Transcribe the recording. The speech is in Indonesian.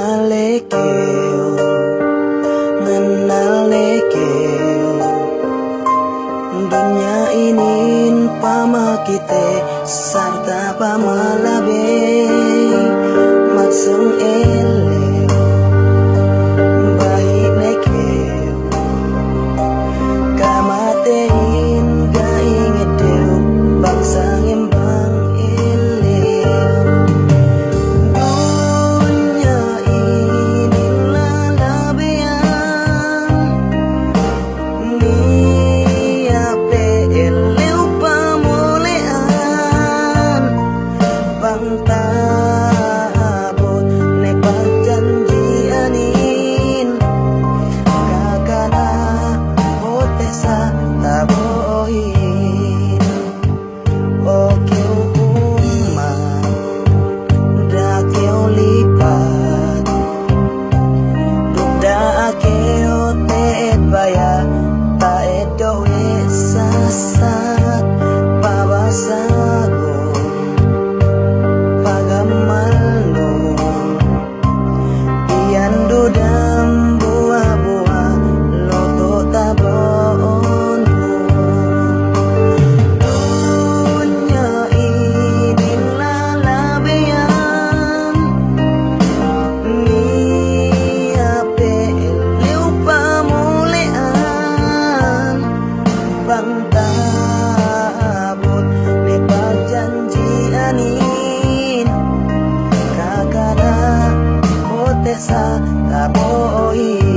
Ngalekeo, nganalekeo, dunia ini pamakite sarta pamalabe maksung eleo, baik nekeo, kamatein gaingedeo bangsa ngembang eleo. Dunia ini lalabean niape eleo pamolean bang tabot ne pagjanjianin kakana hotesa taboin oke uman dakeo lipat duda akeo teet baya taet dowe sasat pabasago pagamalno iyan dudam buah-buah loto tabon. Dunia ini lalabean niape eleu pamulean bang tabut ne pagjanjianin kakana hotesa taboi.